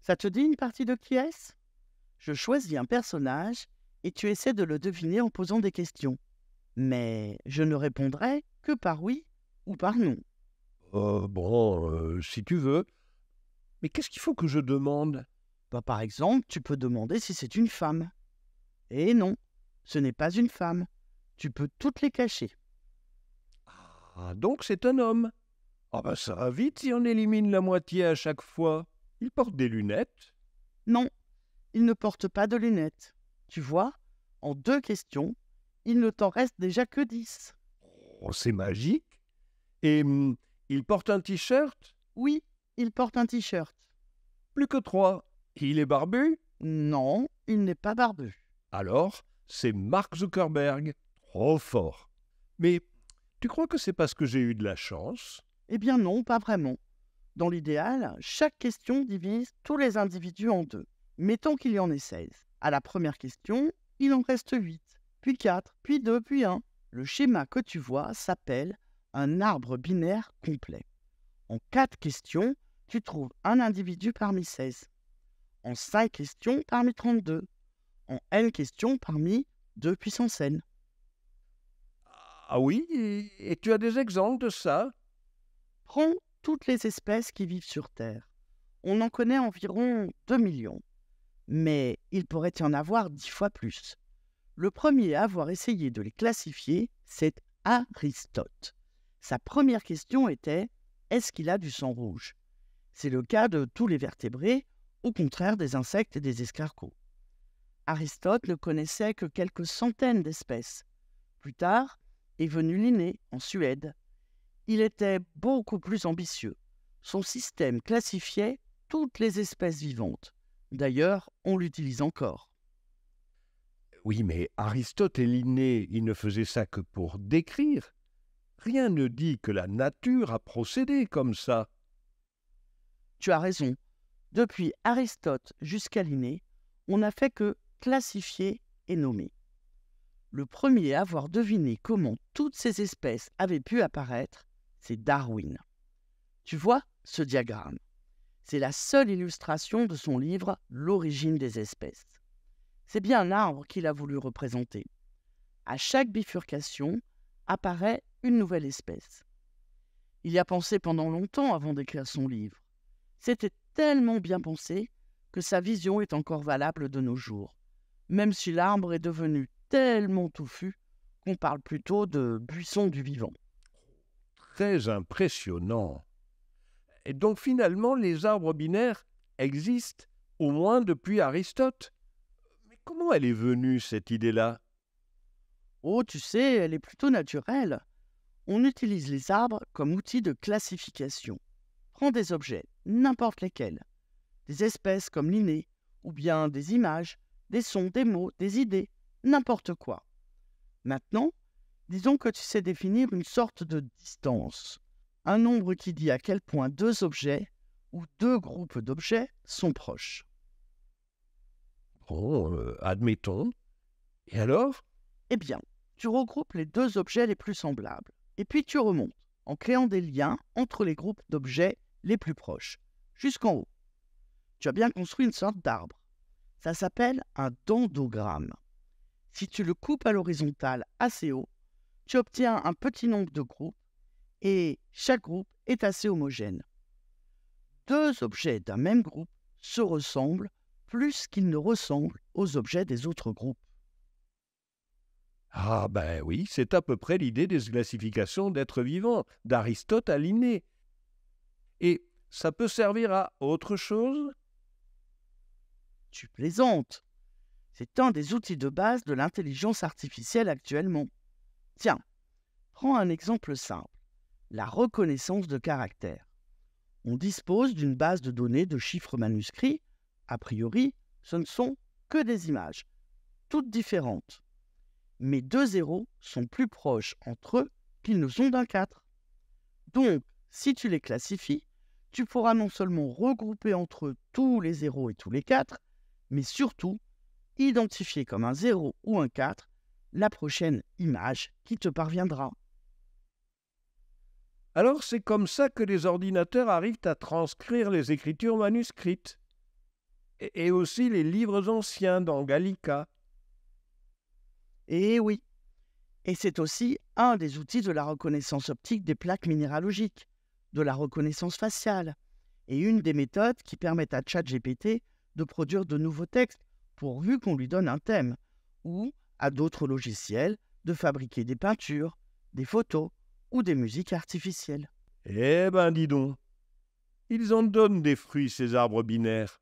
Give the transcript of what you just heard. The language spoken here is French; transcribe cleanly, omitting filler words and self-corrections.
Ça te dit une partie de qui est-ce? Je choisis un personnage et tu essaies de le deviner en posant des questions. Mais je ne répondrai que par oui ou par non. Si tu veux. Mais qu'est-ce qu'il faut que je demande? Bah, par exemple, tu peux demander si c'est une femme. Et non, ce n'est pas une femme. Tu peux toutes les cacher. Ah, donc c'est un homme. Ah ben ça va vite si on élimine la moitié à chaque fois. Il porte des lunettes. Non, il ne porte pas de lunettes. Tu vois, en 2 questions, il ne t'en reste déjà que 10. Oh, c'est magique. Et il porte un t-shirt? Oui, il porte un t-shirt. Plus que 3. Il est barbu? Non, il n'est pas barbu. Alors, c'est Mark Zuckerberg. Trop fort. Mais tu crois que c'est parce que j'ai eu de la chance? Eh bien non, pas vraiment. Dans l'idéal, chaque question divise tous les individus en 2. Mettons qu'il y en ait 16. À la première question, il en reste 8, puis 4, puis 2, puis 1. Le schéma que tu vois s'appelle un arbre binaire complet. En 4 questions, tu trouves un individu parmi 16. En 5 questions parmi 32. En n questions parmi 2 puissance n. Ah oui, et tu as des exemples de ça? Prends toutes les espèces qui vivent sur Terre. On en connaît environ 2 millions. Mais il pourrait y en avoir 10 fois plus. Le premier à avoir essayé de les classifier, c'est Aristote. Sa première question était « Est-ce qu'il a du sang rouge ?» C'est le cas de tous les vertébrés, au contraire des insectes et des escargots. Aristote ne connaissait que quelques centaines d'espèces. Plus tard est venu Linné, en Suède. Il était beaucoup plus ambitieux. Son système classifiait toutes les espèces vivantes. D'ailleurs, on l'utilise encore. Oui, mais Aristote et Linné, ils ne faisaient ça que pour décrire. Rien ne dit que la nature a procédé comme ça. Tu as raison. Depuis Aristote jusqu'à Linné, on n'a fait que classifier et nommer. Le premier à avoir deviné comment toutes ces espèces avaient pu apparaître, c'est Darwin. Tu vois ce diagramme? C'est la seule illustration de son livre « L'origine des espèces ». C'est bien un arbre qu'il a voulu représenter. À chaque bifurcation apparaît une nouvelle espèce. Il y a pensé pendant longtemps avant d'écrire son livre. C'était tellement bien pensé que sa vision est encore valable de nos jours, même si l'arbre est devenu tellement touffu qu'on parle plutôt de buisson du vivant. Très impressionnant. Et donc finalement, les arbres binaires existent, au moins depuis Aristote. Mais comment elle est venue, cette idée-là? Oh, tu sais, elle est plutôt naturelle. On utilise les arbres comme outil de classification. Prends des objets, n'importe lesquels, des espèces comme l'inné, ou bien des images, des sons, des mots, des idées, n'importe quoi. Maintenant, disons que tu sais définir une sorte de distance, un nombre qui dit à quel point 2 objets ou 2 groupes d'objets sont proches. Bon, admettons. Et alors? Eh bien, tu regroupes les 2 objets les plus semblables, et puis tu remontes, en créant des liens entre les groupes d'objets les plus proches, jusqu'en haut. Tu as bien construit une sorte d'arbre. Ça s'appelle un dendrogramme. Si tu le coupes à l'horizontale assez haut, tu obtiens un petit nombre de groupes, et chaque groupe est assez homogène. 2 objets d'un même groupe se ressemblent plus qu'ils ne ressemblent aux objets des autres groupes. Ah ben oui, c'est à peu près l'idée des classifications d'êtres vivants, d'Aristote à Linné. Et ça peut servir à autre chose? Tu plaisantes. C'est un des outils de base de l'intelligence artificielle actuellement. Tiens, prends un exemple simple, la reconnaissance de caractères. On dispose d'une base de données de chiffres manuscrits. A priori, ce ne sont que des images, toutes différentes. Mais 2 zéros sont plus proches entre eux qu'ils ne sont d'un 4. Donc, si tu les classifies, tu pourras non seulement regrouper entre eux tous les 0 et tous les 4, mais surtout identifier comme un 0 ou un 4 la prochaine image qui te parviendra. Alors c'est comme ça que les ordinateurs arrivent à transcrire les écritures manuscrites. Et aussi les livres anciens dans Gallica. Et oui, et c'est aussi un des outils de la reconnaissance optique des plaques minéralogiques, de la reconnaissance faciale, et une des méthodes qui permettent à ChatGPT de produire de nouveaux textes pourvu qu'on lui donne un thème, ou à d'autres logiciels de fabriquer des peintures, des photos ou des musiques artificielles. Eh ben dis donc, ils en donnent des fruits ces arbres binaires.